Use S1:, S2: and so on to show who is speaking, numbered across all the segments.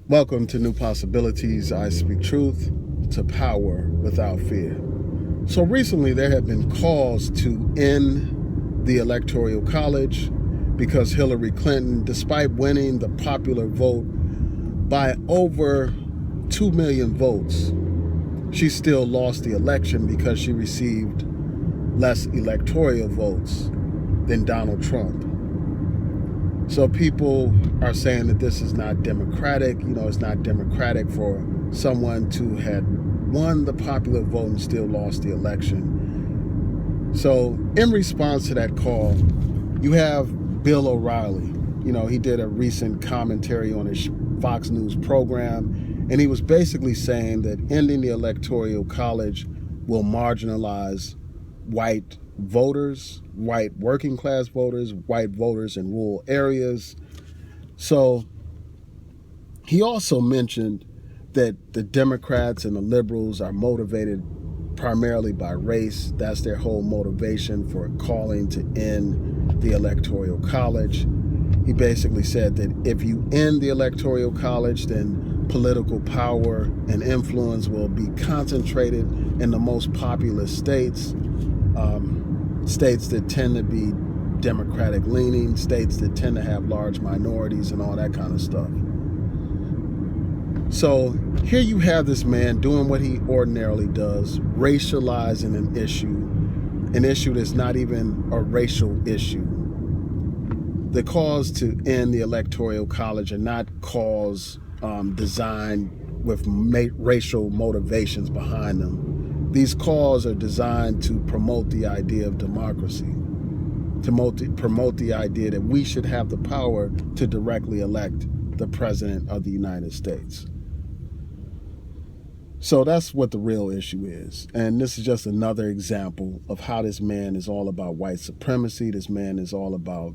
S1: Welcome to New Possibilities. I speak truth to power without fear. So recently there have been calls to end the Electoral College because Hillary Clinton, despite winning the popular vote by over 2 million votes, she still lost the election because she received less electoral votes than Donald Trump. So people are saying that this is not democratic. It's not democratic for someone to have won the popular vote and still lost the election. So in response to that call, you have Bill O'Reilly. He did a recent commentary on his Fox News program, and he was basically saying that ending the Electoral College will marginalize white voters, white working class voters, white voters in rural areas. So he also mentioned that the Democrats and the liberals are motivated primarily by race. That's their whole motivation for calling to end the Electoral College. He basically said that if you end the Electoral College, then political power and influence will be concentrated in the most populous states. States that tend to be Democratic leaning, states that tend to have large minorities and all that kind of stuff. So here you have this man doing what he ordinarily does, racializing an issue that's not even a racial issue. The calls to end the Electoral College are not calls designed with racial motivations behind them. These calls are designed to promote the idea of democracy, to promote the idea that we should have the power to directly elect the President of the United States. So that's what the real issue is. And this is just another example of how this man is all about white supremacy. This man is all about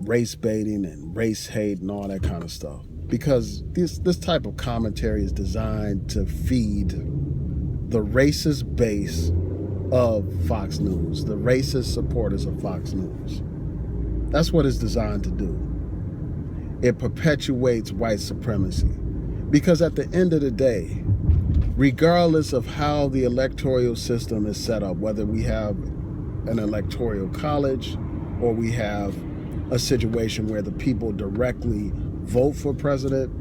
S1: race baiting and race hate and all that kind of stuff. Because this type of commentary is designed to feed the racist base of Fox News, the racist supporters of Fox News. That's what it's designed to do. It perpetuates white supremacy. Because at the end of the day, regardless of how the electoral system is set up, whether we have an electoral college or we have a situation where the people directly vote for president,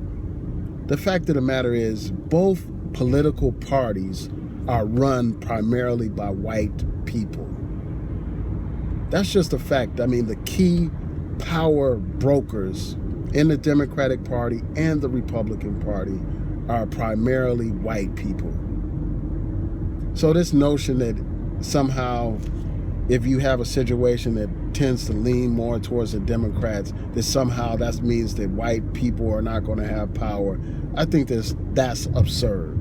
S1: the fact of the matter is both political parties are run primarily by white people. That's just a fact. I mean, the key power brokers in the Democratic Party and the Republican Party are primarily white people. So this notion that somehow if you have a situation that tends to lean more towards the Democrats, that somehow that means that white people are not going to have power, I think that's absurd.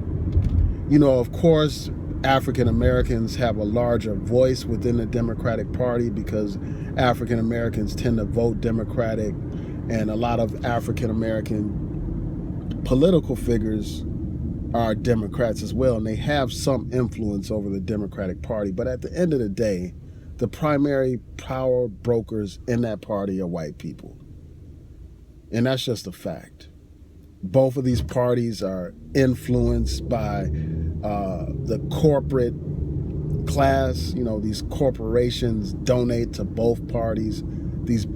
S1: Of course, African Americans have a larger voice within the Democratic Party because African Americans tend to vote Democratic, and a lot of African American political figures are Democrats as well, and they have some influence over the Democratic Party. But at the end of the day, the primary power brokers in that party are white people. And that's just a fact. Both of these parties are influenced by the corporate class. These corporations donate to both parties. These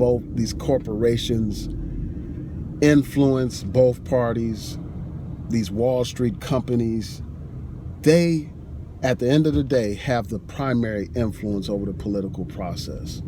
S1: corporations influence both parties. These Wall Street companies, they, at the end of the day, have the primary influence over the political process.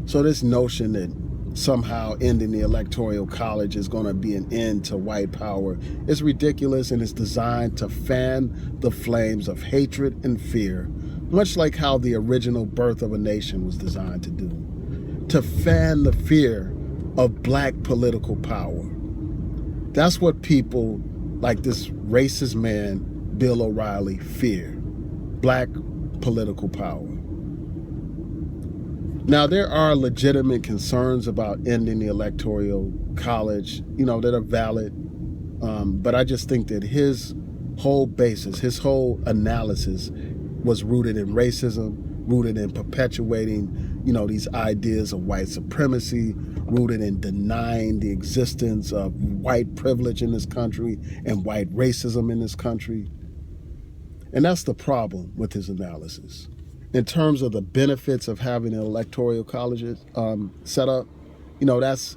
S1: So this notion that somehow ending the Electoral College is going to be an end to white power is ridiculous, and it's designed to fan the flames of hatred and fear, much like how the original Birth of a Nation was designed to do, to fan the fear of black political power. That's what people like this racist man, Bill O'Reilly, fear. Black political power. Now, there are legitimate concerns about ending the Electoral College, that are valid. But I just think that his whole basis, his whole analysis was rooted in racism, rooted in perpetuating, these ideas of white supremacy, rooted in denying the existence of white privilege in this country and white racism in this country. And that's the problem with his analysis. In terms of the benefits of having an electoral college set up, that's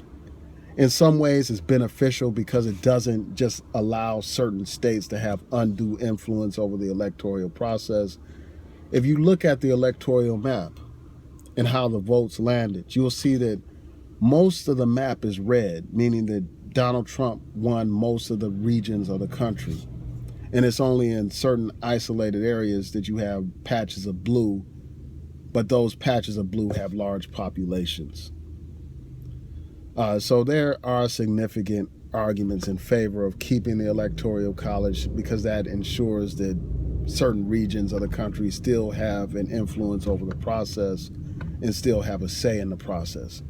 S1: in some ways it's beneficial because it doesn't just allow certain states to have undue influence over the electoral process. If you look at the electoral map and how the votes landed, you'll see that most of the map is red, meaning that Donald Trump won most of the regions of the country. And it's only in certain isolated areas that you have patches of blue, but those patches of blue have large populations. So there are significant arguments in favor of keeping the Electoral College because that ensures that certain regions of the country still have an influence over the process and still have a say in the process.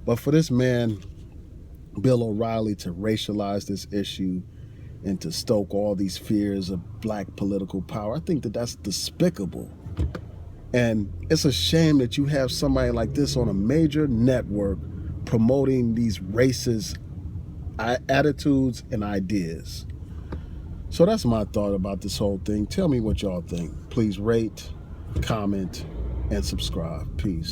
S1: But for this man, Bill O'Reilly, to racialize this issue and to stoke all these fears of black political power, I think that that's despicable. And it's a shame that you have somebody like this on a major network promoting these racist attitudes and ideas. So that's my thought about this whole thing. Tell me what y'all think. Please rate, comment, and subscribe. Peace.